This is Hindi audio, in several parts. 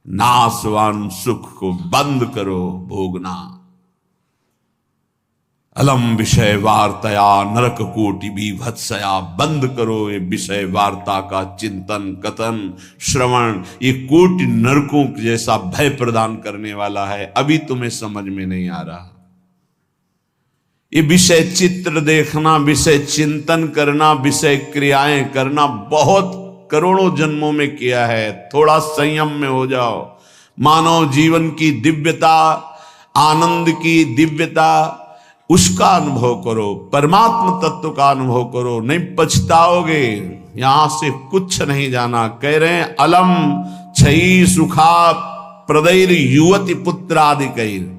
नाशवान सुख को बंद करो भोगना। अलम विषय वार्तया नरक कोटि बीभत्सया, बंद करो ये विषय वार्ता का चिंतन कथन श्रवण, ये कोटि नरकों जैसा भय प्रदान करने वाला है। अभी तुम्हें समझ में नहीं आ रहा। ये विषय चित्र देखना, विषय चिंतन करना, विषय क्रियाएं करना बहुत करोड़ों जन्मों में किया है। थोड़ा संयम में हो जाओ। मानव जीवन की दिव्यता, आनंद की दिव्यता, उसका अनुभव करो, परमात्म तत्व का अनुभव करो, नहीं पछताओगे। यहां से कुछ नहीं जाना। कह रहे हैं अलम छई सुखा प्रदैर युवती पुत्रादिकैर।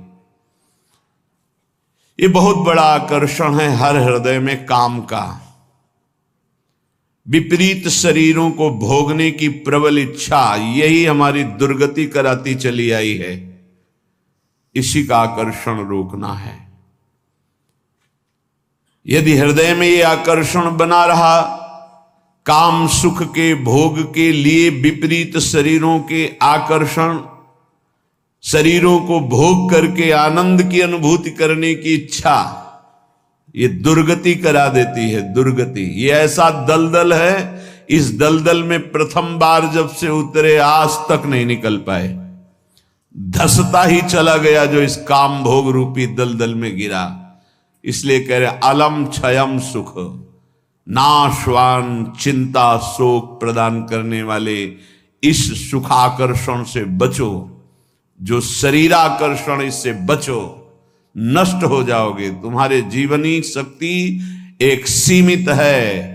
ये बहुत बड़ा आकर्षण है हर हृदय में काम का। विपरीत शरीरों को भोगने की प्रबल इच्छा, यही हमारी दुर्गति कराती चली आई है। इसी का आकर्षण रोकना है। यदि हृदय में ये आकर्षण बना रहा, काम सुख के भोग के लिए विपरीत शरीरों के आकर्षण, शरीरों को भोग करके आनंद की अनुभूति करने की इच्छा, ये दुर्गति करा देती है। दुर्गति ये ऐसा दलदल है, इस दलदल में प्रथम बार जब से उतरे आज तक नहीं निकल पाए। धसता ही चला गया जो इस काम भोग रूपी दलदल में गिरा। इसलिए कह रहे अलम क्षयम सुख, नाशवान चिंता शोक प्रदान करने वाले इस सुखाकर्षण से बचो। जो शरीराकर्षण, इससे बचो, नष्ट हो जाओगे। तुम्हारे जीवनी शक्ति एक सीमित है।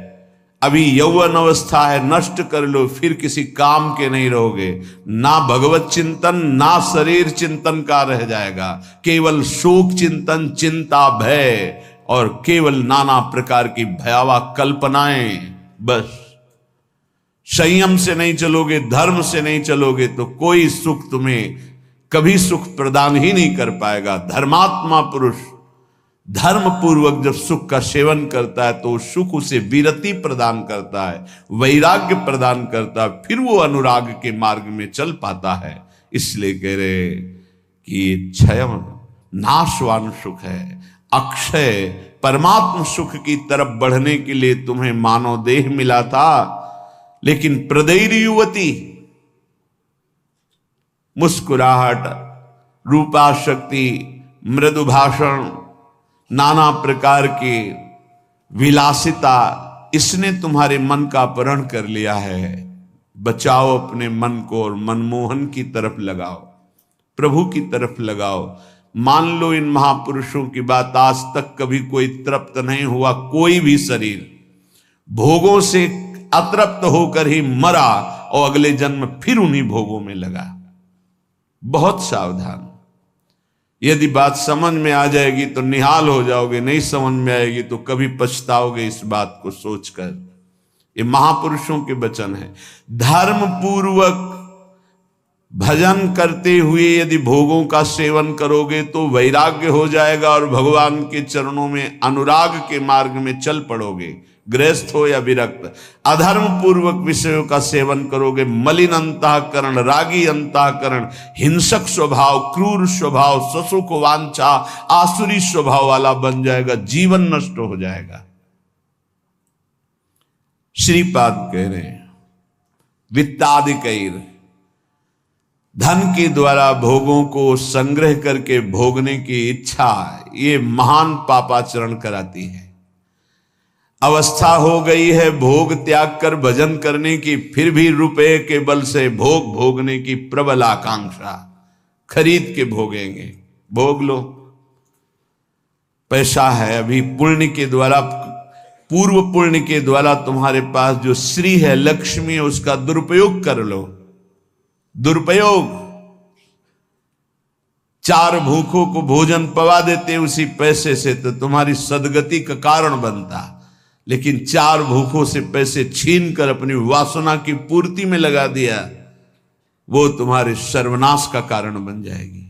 अभी यौवन अवस्था है, नष्ट कर लो, फिर किसी काम के नहीं रहोगे। ना भगवत चिंतन, ना शरीर चिंतन का रह जाएगा। केवल शोक चिंतन, चिंता, भय और केवल नाना प्रकार की भयावह कल्पनाएं। बस संयम से नहीं चलोगे, धर्म से नहीं चलोगे तो कोई सुख तुम्हें कभी सुख प्रदान ही नहीं कर पाएगा। धर्मात्मा पुरुष धर्म पूर्वक जब सुख का सेवन करता है तो सुख उसे विरति प्रदान करता है, वैराग्य प्रदान करता है, फिर वो अनुराग के मार्ग में चल पाता है। इसलिए कह रहे कि क्षयम नाशवान सुख है, अक्षय परमात्म सुख की तरफ बढ़ने के लिए तुम्हें मानव देह मिला था। लेकिन प्रदैर युवती, मुस्कुराहट, रूपाशक्ति, मृदु भाषण, नाना प्रकार की विलासिता, इसने तुम्हारे मन का अपहरण कर लिया है। बचाओ अपने मन को और मनमोहन की तरफ लगाओ, प्रभु की तरफ लगाओ। मान लो इन महापुरुषों की बात, आज तक कभी कोई तृप्त नहीं हुआ। कोई भी शरीर भोगों से अतृप्त होकर ही मरा और अगले जन्म फिर उन्हीं भोगों में लगा। बहुत सावधान। यदि बात समझ में आ जाएगी तो निहाल हो जाओगे, नहीं समझ में आएगी तो कभी पछताओगे इस बात को सोचकर। ये महापुरुषों के वचन है। धर्म पूर्वक भजन करते हुए यदि भोगों का सेवन करोगे तो वैराग्य हो जाएगा और भगवान के चरणों में अनुराग के मार्ग में चल पड़ोगे, गृहस्थ हो या विरक्त। अधर्म पूर्वक विषयों का सेवन करोगे, मलिन अंतःकरण, रागी अंतःकरण, हिंसक स्वभाव, क्रूर स्वभाव, ससुख वांछा, आसुरी स्वभाव वाला बन जाएगा, जीवन नष्ट हो जाएगा। श्रीपाद कह रहे हैं वित्तादिकैर, धन के द्वारा भोगों को संग्रह करके भोगने की इच्छा ये महान पापाचरण कराती है। अवस्था हो गई है भोग त्याग कर भजन करने की, फिर भी रुपए के बल से भोग भोगने की प्रबल आकांक्षा, खरीद के भोगेंगे। भोग लो, पैसा है अभी, पुण्य के द्वारा, पूर्व पुण्य के द्वारा तुम्हारे पास जो श्री है, लक्ष्मी है, उसका दुरुपयोग कर लो। दुरुपयोग, 4 भूखों को भोजन पवा देते उसी पैसे से तो तुम्हारी सदगति का कारण बनता। लेकिन 4 भूखों से पैसे छीन कर अपनी वासना की पूर्ति में लगा दिया, वो तुम्हारे सर्वनाश का कारण बन जाएगी।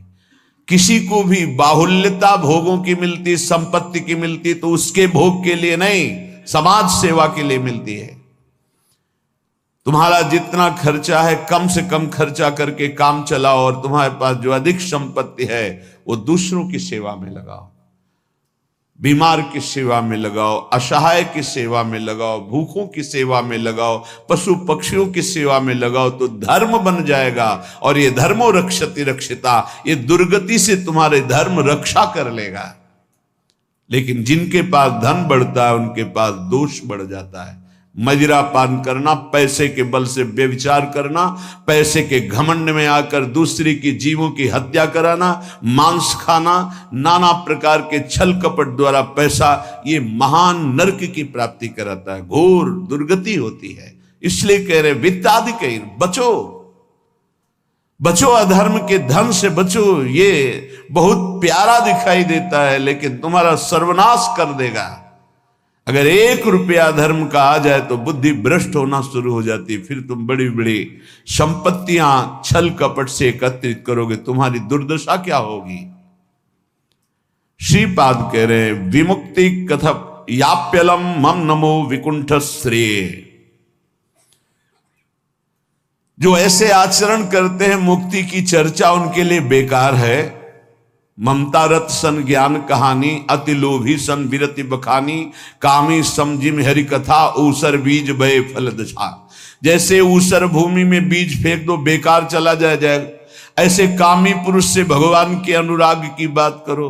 किसी को भी बाहुल्यता भोगों की मिलती, संपत्ति की मिलती तो उसके भोग के लिए नहीं, समाज सेवा के लिए मिलती है। तुम्हारा जितना खर्चा है कम से कम खर्चा करके काम चलाओ, और तुम्हारे पास जो अधिक संपत्ति है वो दूसरों की सेवा में लगाओ, बीमार की सेवा में लगाओ, असहाय की सेवा में लगाओ, भूखों की सेवा में लगाओ, पशु पक्षियों की सेवा में लगाओ, तो धर्म बन जाएगा। और ये धर्मो रक्षति रक्षिता, ये दुर्गति से तुम्हारे धर्म रक्षा कर लेगा। लेकिन जिनके पास धन बढ़ता है उनके पास दोष बढ़ जाता है। मदिरा पान करना, पैसे के बल से व्यभिचार करना, पैसे के घमंड में आकर दूसरी की जीवों की हत्या कराना, मांस खाना, नाना प्रकार के छल कपट द्वारा पैसा, ये महान नरक की प्राप्ति कराता है, घोर दुर्गति होती है। इसलिए कह रहे वित्तादि बचो, बचो, अधर्म के धन से बचो। ये बहुत प्यारा दिखाई देता है लेकिन तुम्हारा सर्वनाश कर देगा। अगर 1 रुपया धर्म का आ जाए तो बुद्धि भ्रष्ट होना शुरू हो जाती है। फिर तुम बड़ी बड़ी संपत्तियां छल कपट से एकत्रित करोगे, तुम्हारी दुर्दशा क्या होगी। श्रीपाद कह रहे विमुक्ति कथप याप्यलम मम नमो विकुंठ श्रेय। जो ऐसे आचरण करते हैं मुक्ति की चर्चा उनके लिए बेकार है। ममता रत सन ज्ञान कहानी, अति लोभी सन विरति बखानी, कामी समझिम हरि कथा, ऊसर बीज बय फल दशा। जैसे ऊसर भूमि में बीज फेंक दो बेकार चला जाएगा, ऐसे कामी पुरुष से भगवान के अनुराग की बात करो,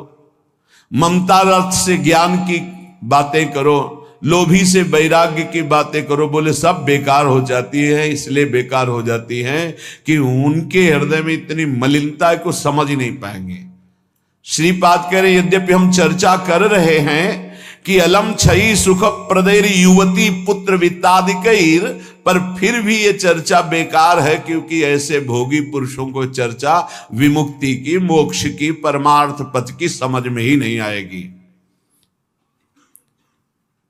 ममता रत से ज्ञान की बातें करो, लोभी से वैराग्य की बातें करो, बोले सब बेकार हो जाती है। इसलिए बेकार हो जाती है कि उनके हृदय में इतनी मलिनता है को समझ ही नहीं पाएंगे। श्रीपाद कह रहे यद्यपि हम चर्चा कर रहे हैं कि अलम छई सुख प्रदेर युवती पुत्र वित्तादिकैर, पर फिर भी ये चर्चा बेकार है, क्योंकि ऐसे भोगी पुरुषों को चर्चा विमुक्ति की, मोक्ष की, परमार्थ पथ की समझ में ही नहीं आएगी।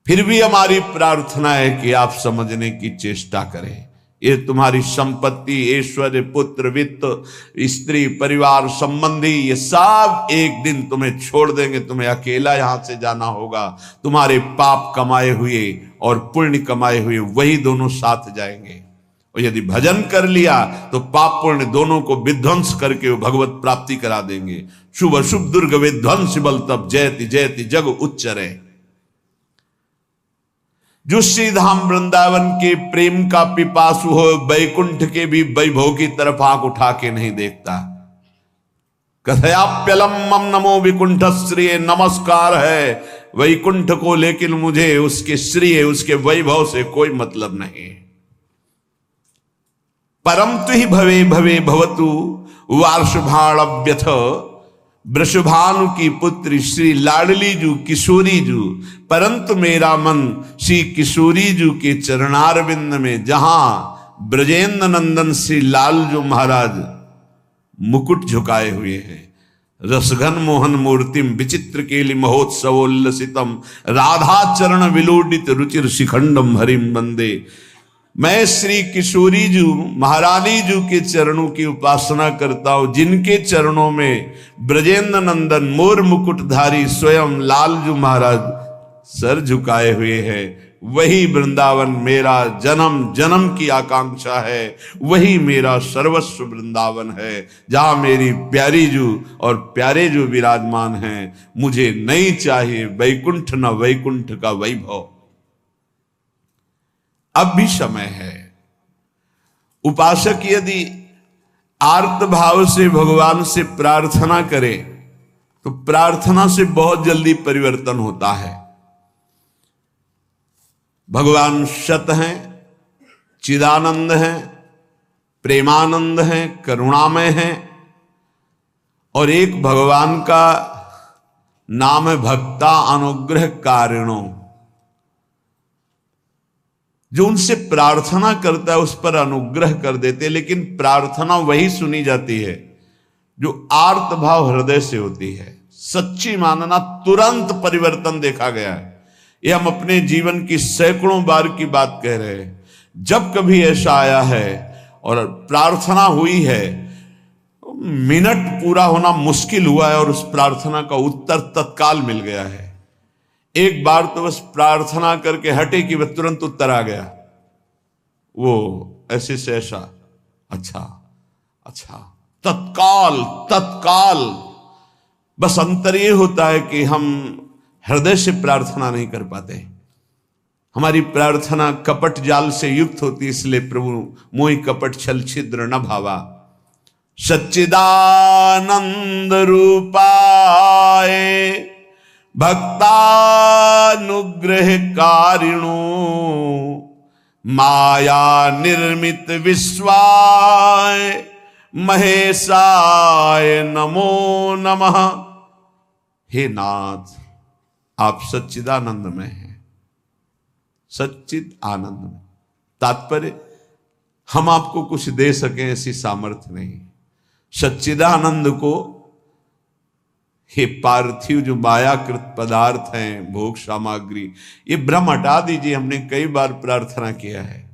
फिर भी हमारी प्रार्थना है कि आप समझने की चेष्टा करें। ये तुम्हारी संपत्ति, ऐश्वर्य, पुत्र, वित्त, स्त्री, परिवार, संबंधी, ये सब एक दिन तुम्हें छोड़ देंगे। तुम्हें अकेला यहां से जाना होगा। तुम्हारे पाप कमाए हुए और पुण्य कमाए हुए वही दोनों साथ जाएंगे। और यदि भजन कर लिया तो पाप पुण्य दोनों को विध्वंस करके वो भगवत प्राप्ति करा देंगे। शुभ अशुभ दुर्ग विध्वंस बल तब जयति जयति जग उच्चरे। जो श्रीधाम वृंदावन के प्रेम का पिपासु हो, वैकुंठ के भी वैभव की तरफ आंख उठा के नहीं देखता। कथयाप्यलम मम नमो विकुंठ श्रेय, नमस्कार है वैकुंठ को, लेकिन मुझे उसके श्रेय, उसके वैभव से कोई मतलब नहीं। परम तु ही भवे भवे भवतु वार्षभाण्यथ, वृषभानु की पुत्री श्री लाडली जू किशोरी जू, परंतु मेरा मन श्री किशोरी जू के चरणारविंद में, जहां ब्रजेंद्र नंदन श्री लाल जो महाराज मुकुट झुकाए हुए हैं, रसघन मोहन मूर्तिम विचित्र केलि महोत्सवोल्लसितम, राधा चरण विलोडित रुचिर शिखंडम हरिम वंदे। मैं श्री किशोरी जू महारानी जू के चरणों की उपासना करता हूं, जिनके चरणों में ब्रजेंद्र नंदन मोर मुकुटधारी स्वयं लाल जू महाराज सर झुकाए हुए हैं। वही वृंदावन मेरा जन्म जन्म की आकांक्षा है, वही मेरा सर्वस्व वृंदावन है, जहां मेरी प्यारी जू और प्यारे जू विराजमान हैं। मुझे नहीं चाहिए वैकुंठ न वैकुंठ का वैभव। अब भी समय है। उपासक यदि आर्त भाव से भगवान से प्रार्थना करे तो प्रार्थना से बहुत जल्दी परिवर्तन होता है। भगवान सत हैं, चिदानंद हैं, प्रेमानंद हैं, करुणामय हैं, और एक भगवान का नाम है भक्ता अनुग्रह कारिणो। जो उनसे प्रार्थना करता है उस पर अनुग्रह कर देते, लेकिन प्रार्थना वही सुनी जाती है जो आर्त भाव हृदय से होती है। सच्ची मानना, तुरंत परिवर्तन देखा गया है। ये हम अपने जीवन की सैकड़ों बार की बात कह रहे हैं। जब कभी ऐसा आया है और प्रार्थना हुई है, मिनट पूरा होना मुश्किल हुआ है और उस प्रार्थना का उत्तर तत्काल मिल गया है। एक बार तो बस प्रार्थना करके हटे कि वह तुरंत उत्तर आ गया। वो ऐसे से ऐसा, अच्छा अच्छा, तत्काल तत्काल। बस अंतर ये होता है कि हम हृदय से प्रार्थना नहीं कर पाते, हमारी प्रार्थना कपट जाल से युक्त होती, इसलिए प्रभु मोहि कपट छल छिद्र न भावा। सच्चिदानंद रूपाय भक्तानुग्रह कारिणो माया निर्मित विश्वाय महेशाय नमो नमः। हे नाथ, आप सच्चिदानंद में हैं, सच्चिद आनंद में। तात्पर्य, हम आपको कुछ दे सकें ऐसी सामर्थ्य नहीं। सच्चिदानंद को हे पार्थिव जो मायाकृत पदार्थ हैं, भोग सामग्री, ये भ्रम हटा दीजिए। हमने कई बार प्रार्थना किया है,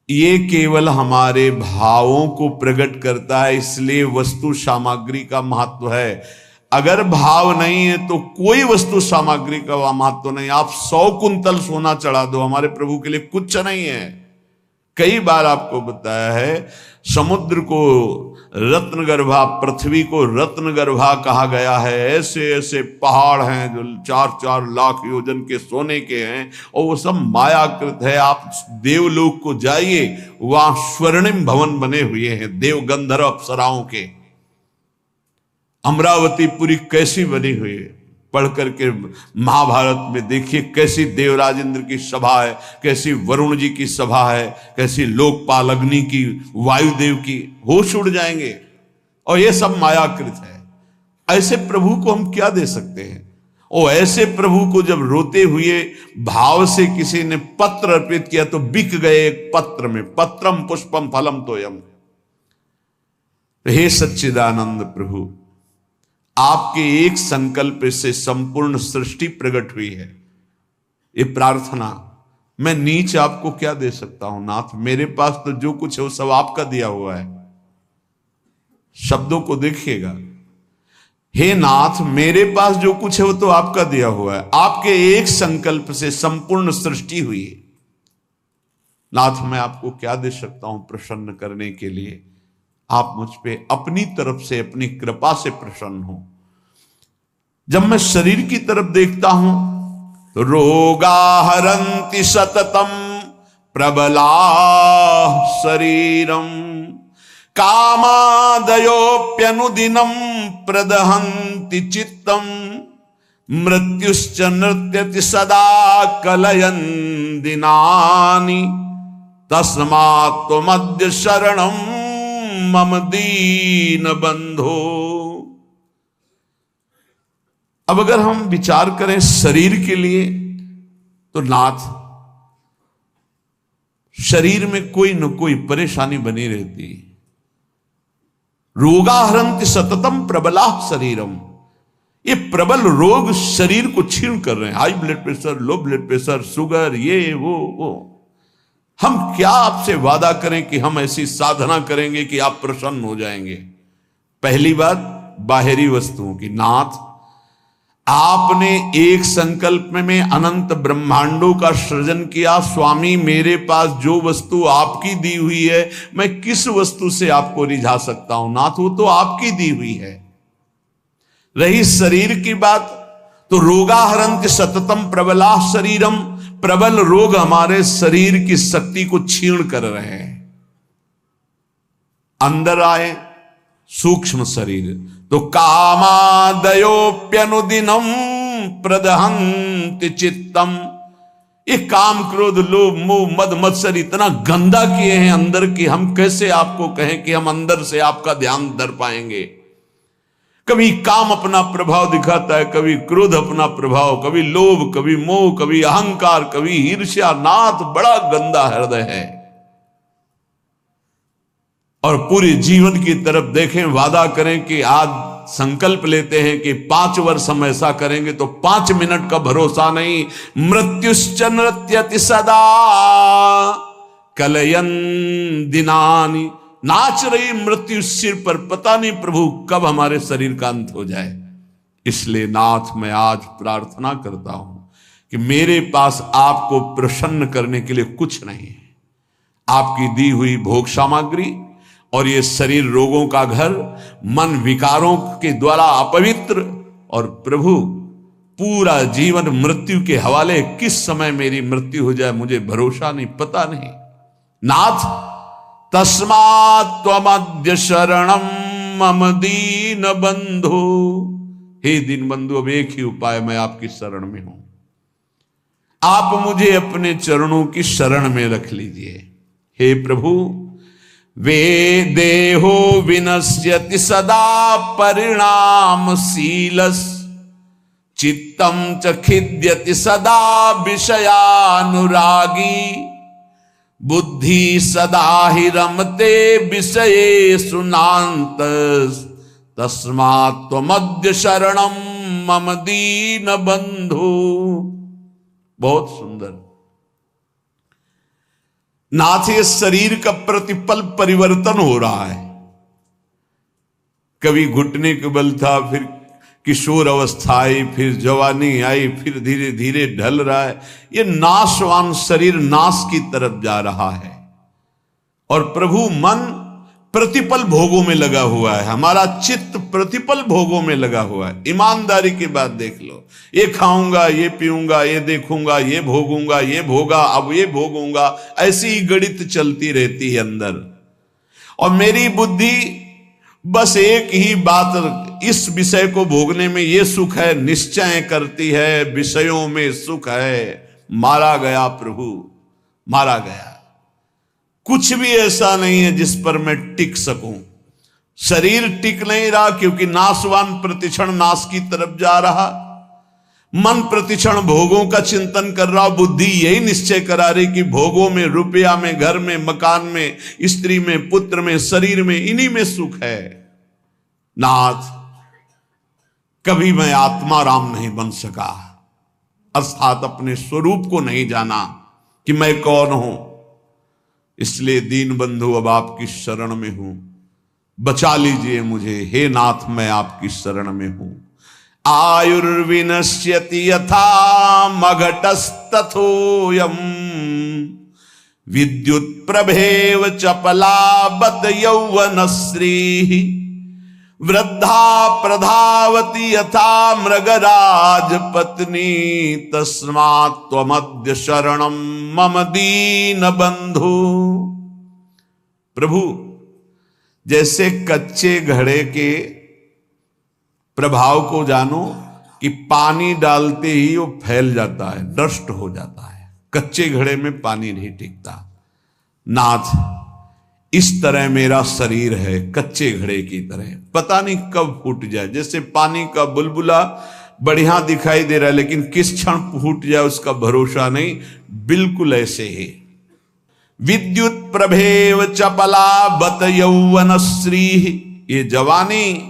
ये केवल हमारे भावों को प्रकट करता है, इसलिए वस्तु सामग्री का महत्व है। अगर भाव नहीं है तो कोई वस्तु सामग्री का महत्व नहीं। आप 100 कुंतल सोना चढ़ा दो, हमारे प्रभु के लिए कुछ नहीं है। कई बार आपको बताया है, समुद्र को रत्नगर्भा, पृथ्वी को रत्नगर्भा कहा गया है। ऐसे ऐसे पहाड़ हैं जो 4-4 लाख योजन के सोने के हैं, और वो सब मायाकृत है। आप देवलोक को जाइए, वहां स्वर्णिम भवन बने हुए हैं देव गंधर्व अप्सराओं के। अमरावती पुरी कैसी बनी हुई है, पढ़ करके महाभारत में देखिए कैसी देवराजेंद्र की सभा है, कैसी वरुण जी की सभा है, कैसी लोकपाल अग्नि की, वायुदेव की, होश उड़ जाएंगे। और ये सब मायाकृत है। ऐसे प्रभु को हम क्या दे सकते हैं? और ऐसे प्रभु को जब रोते हुए भाव से किसी ने पत्र अर्पित किया तो बिक गए एक पत्र में। पत्रम पुष्पम फलम तोयम। हे सच्चिदानंद प्रभु, आपके एक संकल्प से संपूर्ण सृष्टि प्रकट हुई है। ये प्रार्थना, मैं नीच आपको क्या दे सकता हूं नाथ? मेरे पास तो जो कुछ है वो सब आपका दिया हुआ है। शब्दों को देखिएगा, हे नाथ, मेरे पास जो कुछ है वो तो आपका दिया हुआ है। आपके एक संकल्प से संपूर्ण सृष्टि हुई है। नाथ, मैं आपको क्या दे सकता हूं प्रसन्न करने के लिए? आप मुझ पे अपनी तरफ से, अपनी कृपा से प्रसन्न हो। जब मैं शरीर की तरफ देखता हूं तो रोगा हरन्ति सततम प्रबला शरीरम कामादयोप्यनुदिनम प्रदहन्ति चित्तम मृत्युश्च नृत्यति सदा कलयन् दिनानि तस्मात् त्वमद्य शरणं मम दीन बंधो। अब अगर हम विचार करें शरीर के लिए तो नाथ, शरीर में कोई न कोई परेशानी बनी रहती। रोगाहरन्ति सततम प्रबला शरीरम, ये प्रबल रोग शरीर को छीण कर रहे हैं। High blood pressure, low blood pressure, sugar, ये वो। हम क्या आपसे वादा करें कि हम ऐसी साधना करेंगे कि आप प्रसन्न हो जाएंगे? पहली बात बाहरी वस्तुओं की। नाथ, आपने एक संकल्प में अनंत ब्रह्मांडों का सृजन किया। स्वामी, मेरे पास जो वस्तु आपकी दी हुई है, मैं किस वस्तु से आपको रिझा सकता हूं? नाथ, वो तो आपकी दी हुई है। रही शरीर की बात, तो रोगाहरन्ति सततम प्रबला शरीरम, प्रबल रोग हमारे शरीर की शक्ति को छीण कर रहे हैं। अंदर आए सूक्ष्म शरीर, तो कामादयोप्यनुदिनम प्रदहन्ति चित्तम, ये काम क्रोध लोभ मोह मद मत्सर इतना गंदा किए हैं अंदर की, हम कैसे आपको कहें कि हम अंदर से आपका ध्यान धर पाएंगे? कभी काम अपना प्रभाव दिखाता है, कभी क्रोध अपना प्रभाव, कभी लोभ, कभी मोह, कभी अहंकार, कभी ईर्ष्या। नाथ, बड़ा गंदा हृदय है। और पूरे जीवन की तरफ देखें, वादा करें कि आज संकल्प लेते हैं कि 5 वर्ष हम ऐसा करेंगे, तो 5 मिनट का भरोसा नहीं। मृत्युश्च नृत्यति सदा कलयन् दिनानि, नाच रही मृत्यु सिर पर, पता नहीं प्रभु कब हमारे शरीर का अंत हो जाए। इसलिए नाथ, मैं आज प्रार्थना करता हूं कि मेरे पास आपको प्रसन्न करने के लिए कुछ नहीं है। आपकी दी हुई भोग सामग्री और ये शरीर रोगों का घर, मन विकारों के द्वारा अपवित्र, और प्रभु पूरा जीवन मृत्यु के हवाले। किस समय मेरी मृत्यु हो जाए मुझे भरोसा नहीं, पता नहीं। नाथ तस्मात् त्वमद्य शरणम मम दीन बंधु। हे दीन बंधु, अब एक ही उपाय, मैं आपकी शरण में हूं। आप मुझे अपने चरणों की शरण में रख लीजिए। हे प्रभु, वे देहो विनश्यति सदा परिणामशीलस्, चित्तम च खिद्यति सदा विषयानुरागी, बुद्धि सदा हि रमते विषयेषु नान्तस्, तस्मात् त्वमद्य शरणम मम दीन बंधु। बहुत सुंदर। नाथ, ये शरीर का प्रतिपल परिवर्तन हो रहा है। कभी घुटने के बल था, फिर किशोर अवस्था आई, फिर जवानी आई, फिर धीरे धीरे ढल रहा है। ये नाशवान शरीर नाश की तरफ जा रहा है और प्रभु मन प्रतिपल भोगों में लगा हुआ है। हमारा चित्त प्रतिपल भोगों में लगा हुआ है। ईमानदारी की बात देख लो, ये खाऊंगा, ये पीऊंगा, ये देखूंगा, ये भोगूंगा, ये भोगा, अब ये भोगूंगा, ऐसी ही गणित चलती रहती है अंदर। और मेरी बुद्धि बस एक ही बात, इस विषय को भोगने में ये सुख है निश्चय करती है, विषयों में सुख है। मारा गया प्रभु, मारा गया। कुछ भी ऐसा नहीं है जिस पर मैं टिक सकूं। शरीर टिक नहीं रहा क्योंकि नाशवान प्रतिक्षण नाश की तरफ जा रहा। मन प्रतिक्षण भोगों का चिंतन कर रहा। बुद्धि यही निश्चय करा रही कि भोगों में, रुपया में, घर में, मकान में, स्त्री में, पुत्र में, शरीर में, इन्हीं में सुख है। नाथ, कभी मैं आत्मा राम नहीं बन सका, अर्थात अपने स्वरूप को नहीं जाना कि मैं कौन हूं। इसलिए दीन बंधु, अब आपकी शरण में हूं, बचा लीजिए मुझे। हे नाथ, मैं आपकी शरण में हूं। आयुर्विनश्यति यथा मघटस्तथोयम्, विद्युत प्रभेव चपलाबत यौवनश्री, वृद्धा प्रधावति यथा मृगराज पत्नी, तस्मात् त्वमद्य शरणम मम दीन बंधु। प्रभु, जैसे कच्चे घड़े के प्रभाव को जानो कि पानी डालते ही वो फैल जाता है, नष्ट हो जाता है। कच्चे घड़े में पानी नहीं टिकता। नाथ, इस तरह मेरा शरीर है, कच्चे घड़े की तरह, पता नहीं कब फूट जाए। जैसे पानी का बुलबुला बढ़िया दिखाई दे रहा है, लेकिन किस क्षण फूट जाए उसका भरोसा नहीं। बिल्कुल ऐसे ही विद्युत प्रभेव चपला बत यौवनश्री, ये जवानी,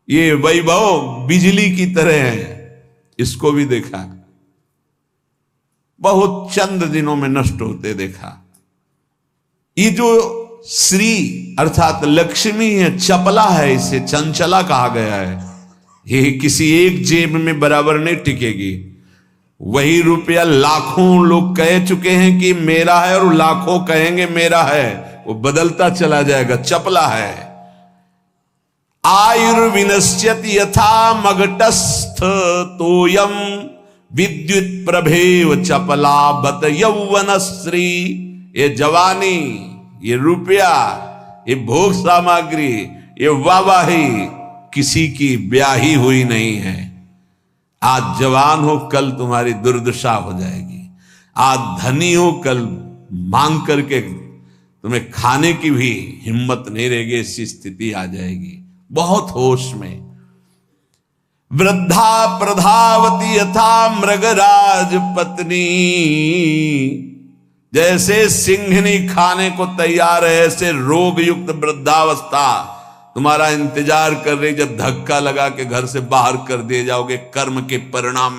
ये वैभव बिजली की तरह है। इसको भी देखा, बहुत चंद दिनों में नष्ट होते देखा। ये जो श्री अर्थात लक्ष्मी है, चपला है, इसे चंचला कहा गया है। ये किसी एक जेब में बराबर नहीं टिकेगी। वही रुपया लाखों लोग कह चुके हैं कि मेरा है और लाखों कहेंगे मेरा है, वो बदलता चला जाएगा, चपला है। आयुर्विनश्यति यथा मघटस्थ तोयम, विद्युत प्रभेव चपला बत यौवनश्री। ये जवानी, ये रुपया, ये भोग सामग्री, ये वाहवाही किसी की ब्याही हुई नहीं है। आज जवान हो, कल तुम्हारी दुर्दशा हो जाएगी। आज धनी हो, कल मांग करके तुम्हें खाने की भी हिम्मत नहीं रहेगी, ऐसी स्थिति आ जाएगी। बहुत होश में। वृद्धा प्रधावती यथा मृगराज पत्नी, जैसे सिंहनी खाने को तैयार है, ऐसे रोग युक्त वृद्धावस्था तुम्हारा इंतजार कर रही। जब धक्का लगा के घर से बाहर कर दिए जाओगे कर्म के परिणाम